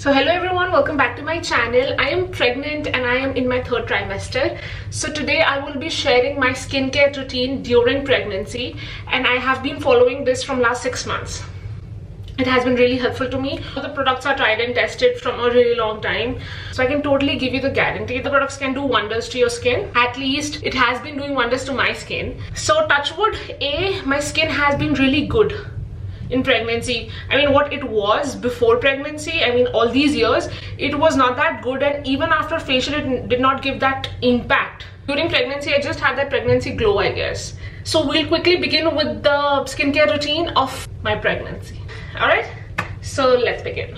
So hello everyone, welcome back to my channel. I am pregnant and I am in my third trimester. So today I will be sharing my skincare routine during pregnancy, and I have been following this from last 6 months. It has been really helpful to me. The products are tried and tested from a really long time, so I can totally give you the guarantee the products can do wonders to your skin. At least it has been doing wonders to my skin. So touch wood, my skin has been really good in pregnancy. I mean, what it was before pregnancy, I mean all these years, it was not that good, and even after facial it did not give that impact. During pregnancy I just had that pregnancy glow, I guess. So we'll quickly begin with the skincare routine of my pregnancy. Alright, so let's begin.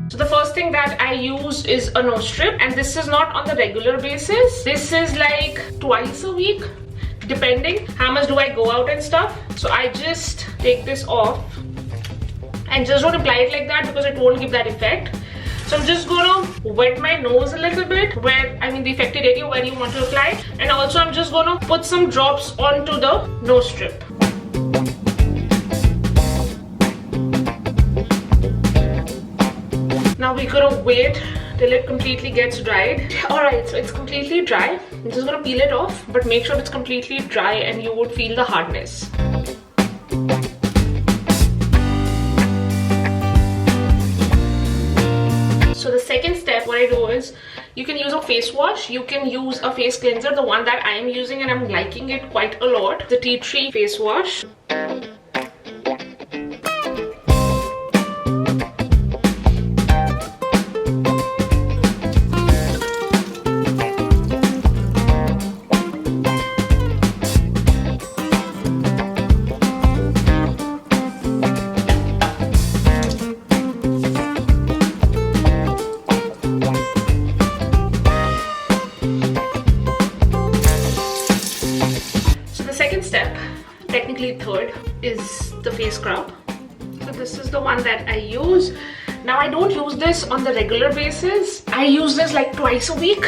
So the first thing that I use is a nose strip, and this is not on the regular basis. This is like twice a week, depending how much do I go out and stuff. So I just take this off and just don't apply it like that because it won't give that effect. So I'm just gonna wet my nose a little bit, where I mean the affected area where you want to apply, and also I'm just gonna put some drops onto the nose strip. Now we're gonna wait till it completely gets dried. Alright, so it's completely dry. I'm just gonna peel it off, but make sure it's completely dry and you would feel the hardness. So the second step, what I do is, you can use a face wash, you can use a face cleanser, the one that I am using and I'm liking it quite a lot, the tea tree face wash. Technically third is the face scrub. So this is the one that I use. Now I don't use this on the regular basis. I use this like twice a week.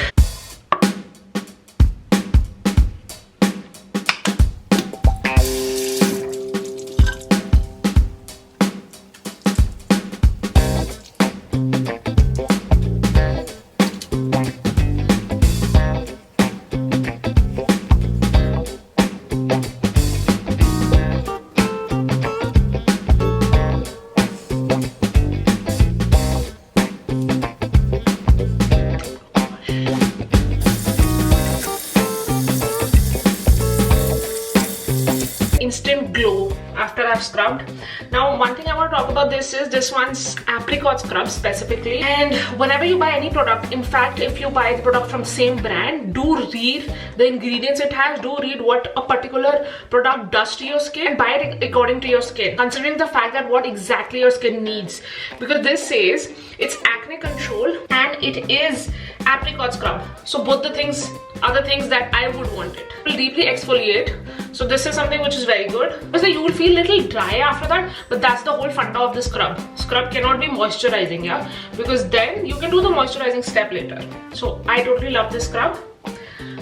Instant glow after I've scrubbed. Now one thing I want to talk about this one's Apricot Scrub specifically, and whenever you buy any product, in fact if you buy the product from same brand, do read the ingredients it has, do read what a particular product does to your skin, and buy it according to your skin, considering the fact that what exactly your skin needs, because this says it's acne control and it is Apricot Scrub. So both the things are the things that I would want it. It will deeply exfoliate. So this is something which is very good, because you will feel a little dry after that, but that's the whole fun of the scrub. Scrub cannot be moisturizing, yeah, because then you can do the moisturizing step later. So I totally love this scrub.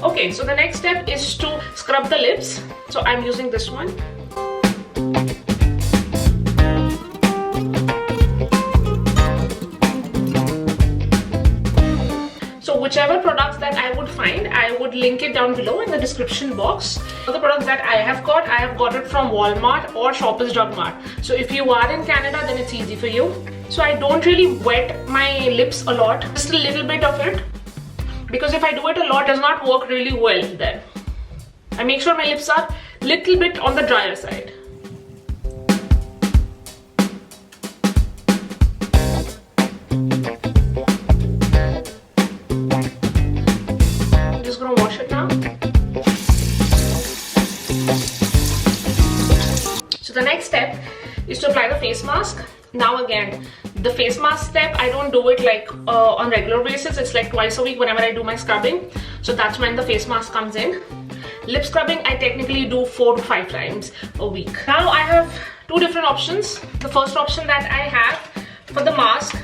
Okay, so the next step is to scrub the lips. So I'm using this one. So whichever products that I would find, I would link it down below in the description box. For the products that I have got it from Walmart or Shoppers Drug Mart. So if you are in Canada, then it's easy for you. So I don't really wet my lips a lot, just a little bit of it, because if I do it a lot, it does not work really well then. I make sure my lips are little bit on the drier side. Wash it now. So the next step is to apply the face mask. Now again, the face mask step, I don't do it like on regular basis. It's like twice a week whenever I do my scrubbing. So that's when the face mask comes in. Lip scrubbing I technically do 4 to 5 times a week. Now I have two different options. The first option that I have for the mask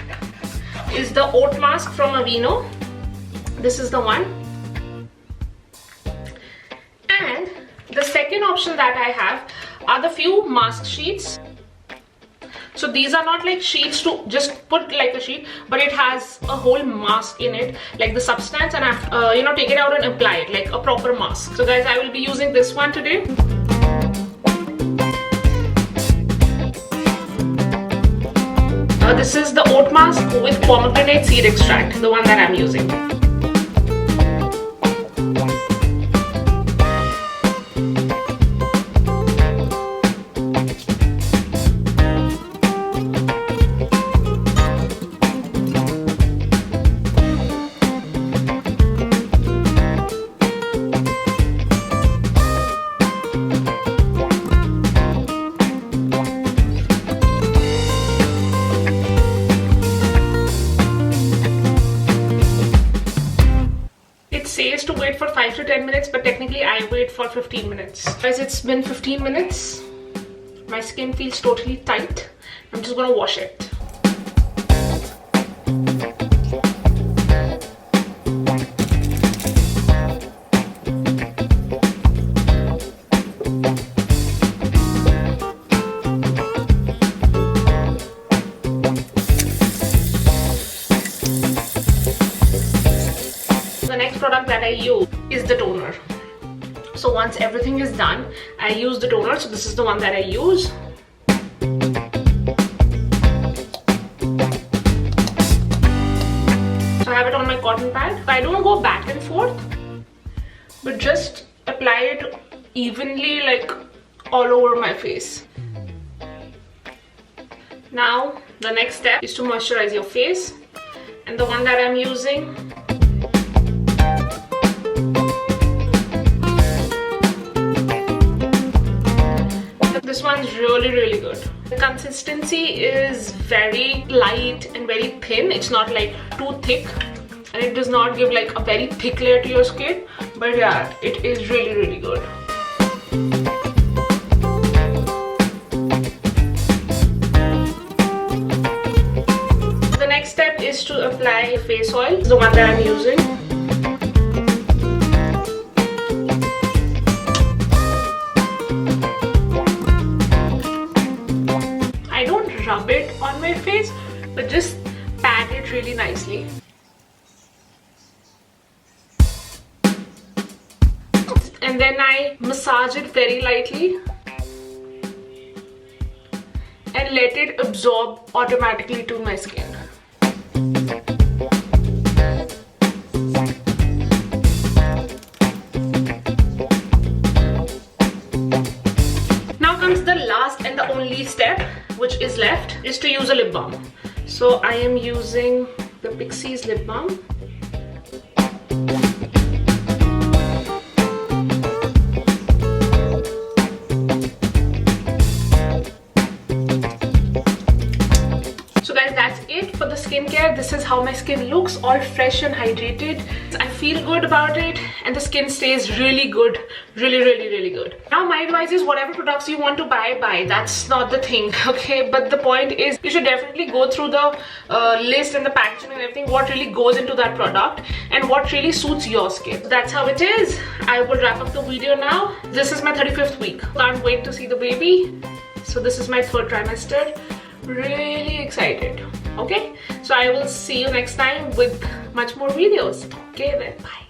is the Oat Mask from Aveeno. This is the one. And the second option that I have are the few mask sheets. So these are not like sheets to just put like a sheet, but it has a whole mask in it, like the substance, and I have to, you know, take it out and apply it like a proper mask. So guys, I will be using this one today. This is the Oat Mask with Pomegranate seed extract, the one that I'm using. Says to wait for 5 to 10 minutes, but technically I wait for 15 minutes. Guys, it's been 15 minutes. My skin feels totally tight. I'm just gonna wash it. The next product that I use is the toner. So once everything is done, I use the toner. So this is the one that I use. So I have it on my cotton pad. I don't go back and forth, but just apply it evenly, like all over my face. Now the next step is to moisturize your face, and the one that I'm using this one's really good. The consistency is very light and very thin. It's not like too thick, and it does not give like a very thick layer to your skin, but yeah, it is really good. The next step is to apply face oil, the one that I'm using. Rub it on my face, but just pat it really nicely. And then I massage it very lightly and let it absorb automatically to my skin. Now comes the last and the only step which is left, is to use a lip balm. So I am using the Pixies lip balm. So guys, that's it for the skincare. This is how my skin looks, all fresh and hydrated. I feel good about it, and the skin stays really good, really good. Now my advice is, whatever products you want to buy. That's not the thing, okay? But the point is, you should definitely go through the list and the packaging and everything, what really goes into that product and what really suits your skin. That's how it is. I will wrap up the video now. This is my 35th week. Can't wait to see the baby. So this is my 3rd trimester. Really excited. Okay, so I will see you next time with much more videos. Okay then, bye.